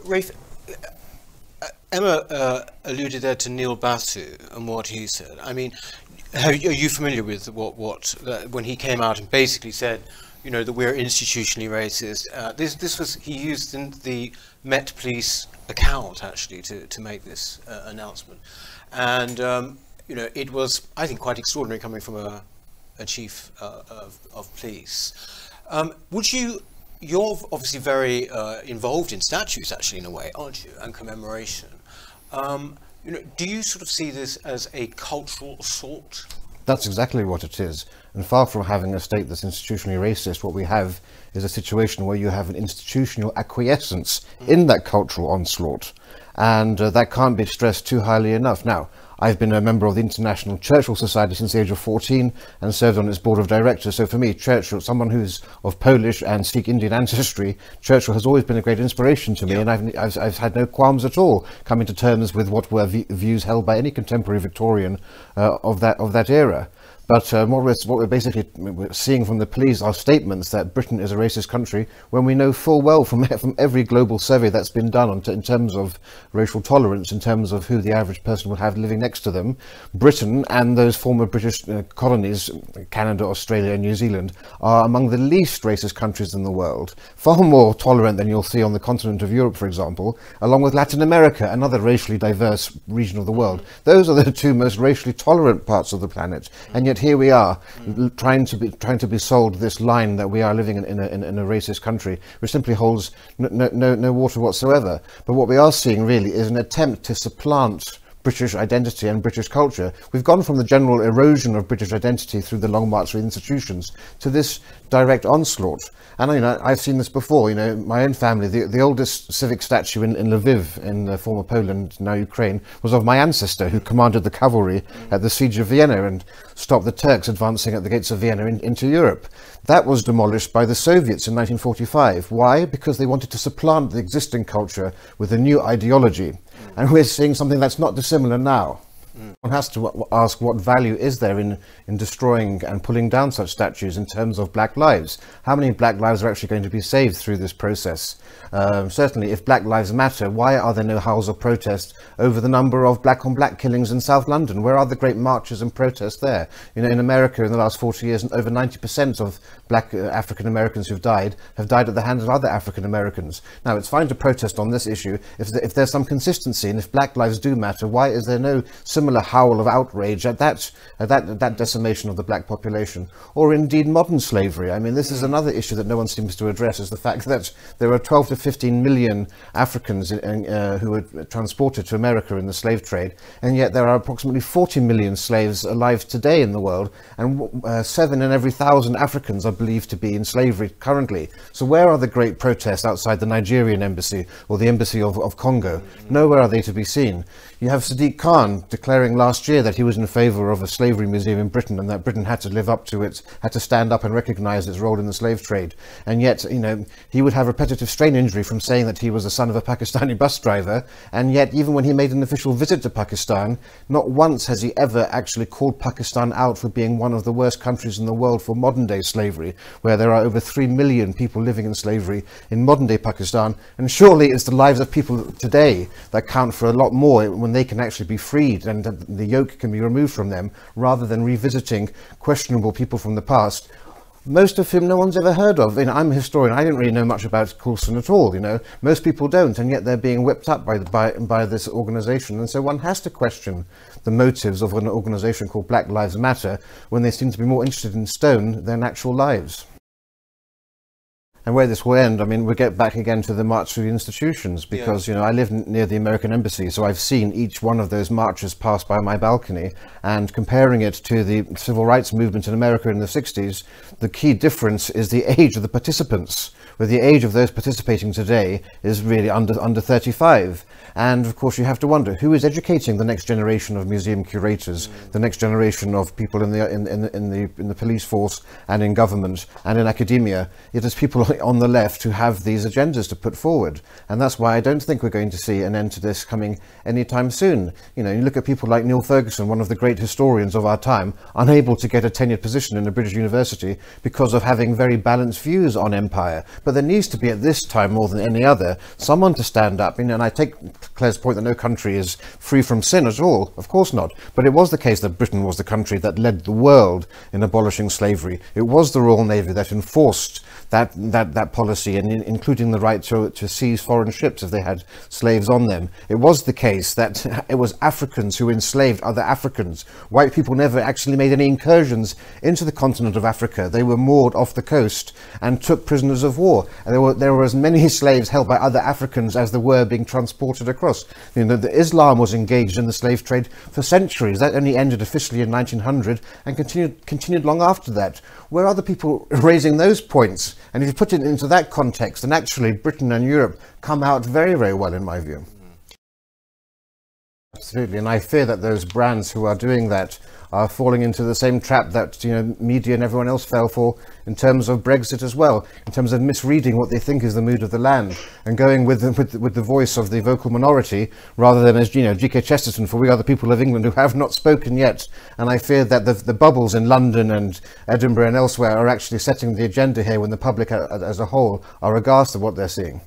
Rafe, Emma alluded there to Neil Basu and what he said. I mean, are you familiar with what when he came out and basically said, you know, that we're institutionally racist? This was, he used the Met Police account actually to make this announcement, and you know, it was, I think, quite extraordinary coming from a chief of police. Would you? You're obviously very involved in statues, actually, in a way, aren't you, and commemoration. You know, do you sort of see this as a cultural assault? That's exactly what it is. And far from having a state that's institutionally racist, what we have is a situation where you have an institutional acquiescence in that cultural onslaught. And that can't be stressed too highly enough. Now, I've been a member of the International Churchill Society since the age of 14 and served on its board of directors. So for me, Churchill, someone who's of Polish and Sikh Indian ancestry, Churchill has always been a great inspiration to me. Yeah. And I've had no qualms at all coming to terms with what were views held by any contemporary Victorian of that era. But what we're basically seeing from the police are statements that Britain is a racist country, when we know full well from every global survey that's been done in terms of racial tolerance, in terms of who the average person will have living next to them, Britain and those former British colonies, Canada, Australia and New Zealand, are among the least racist countries in the world, far more tolerant than you'll see on the continent of Europe, for example, along with Latin America, another racially diverse region of the world. Those are the two most racially tolerant parts of the planet, and yet here we are trying to be sold this line that we are living in a racist country, which simply holds no water whatsoever. But what we are seeing really is an attempt to supplant British identity and British culture. We've gone from the general erosion of British identity through the long march through institutions to this direct onslaught. And you know, I've seen this before. You know, my own family, the oldest civic statue in Lviv, in former Poland, now Ukraine, was of my ancestor, who commanded the cavalry at the siege of Vienna and stopped the Turks advancing at the gates of Vienna into Europe. That was demolished by the Soviets in 1945. Why? Because they wanted to supplant the existing culture with a new ideology. And we're seeing something that's not dissimilar now. One has to ask, what value is there in destroying and pulling down such statues in terms of black lives? How many black lives are actually going to be saved through this process? Certainly, if Black Lives Matter, why are there no howls of protest over the number of black-on-black killings in South London? Where are the great marches and protests there? You know, in America in the last 40 years, over 90% of black African Americans who've died have died at the hands of other African Americans. Now, it's fine to protest on this issue if there's some consistency, and if black lives do matter, why is there no similar howl of outrage at that decimation of the black population? Or indeed modern slavery. I mean, this is another issue that no one seems to address, is the fact that there are 12 to 15 million Africans who were transported to America in the slave trade, and yet there are approximately 40 million slaves alive today in the world, and 7 in every 1,000 Africans are believed to be in slavery currently. So where are the great protests outside the Nigerian embassy or the embassy of Congo? Nowhere are they to be seen. You have Sadiq Khan declaring last year that he was in favour of a slavery museum in Britain, and that Britain had to live up to it, had to stand up and recognise its role in the slave trade. And yet, you know, he would have repetitive strain injury from saying that he was the son of a Pakistani bus driver, and yet even when he made an official visit to Pakistan, not once has he ever actually called Pakistan out for being one of the worst countries in the world for modern day slavery, where there are over 3 million people living in slavery in modern day Pakistan. And surely it's the lives of people today that count for a lot more, when they can actually be freed and the yoke can be removed from them, rather than revisiting questionable people from the past, most of whom no one's ever heard of. You know, I'm a historian, I didn't really know much about Coulson at all, you know. Most people don't, and yet they're being whipped up by this organisation. And so one has to question the motives of an organisation called Black Lives Matter when they seem to be more interested in stone than actual lives. And where this will end, I mean, we get back again to the march through the institutions, because, you know, I live near the American embassy, so I've seen each one of those marches pass by my balcony, and comparing it to the civil rights movement in America in the 60s, the key difference is the age of the participants, where the age of those participating today is really under 35. And of course you have to wonder, who is educating the next generation of museum curators, the next generation of people in the police force and in government and in academia? It is people on the left who have these agendas to put forward. And that's why I don't think we're going to see an end to this coming anytime soon. You know, you look at people like Neil Ferguson, one of the great historians of our time, unable to get a tenured position in a British university because of having very balanced views on empire. But there needs to be, at this time more than any other, someone to stand up. And I take Claire's point that no country is free from sin at all. Of course not. But it was the case that Britain was the country that led the world in abolishing slavery. It was the Royal Navy that enforced that policy, and including the right to seize foreign ships if they had slaves on them. It was the case that it was Africans who enslaved other Africans. White people never actually made any incursions into the continent of Africa. They were moored off the coast and took prisoners of war. And there were as many slaves held by other Africans as there were being transported across. You know, the Islam was engaged in the slave trade for centuries. That only ended officially in 1900 and continued long after that. Where are the people raising those points? And if you put it into that context, then actually Britain and Europe come out very, very well, in my view. Absolutely, and I fear that those brands who are doing that are falling into the same trap that, you know, media and everyone else fell for in terms of Brexit as well, in terms of misreading what they think is the mood of the land and going with the voice of the vocal minority rather than, as you know, G.K. Chesterton, for we are the people of England who have not spoken yet. And I fear that the bubbles in London and Edinburgh and elsewhere are actually setting the agenda here when the public as a whole are aghast at what they're seeing.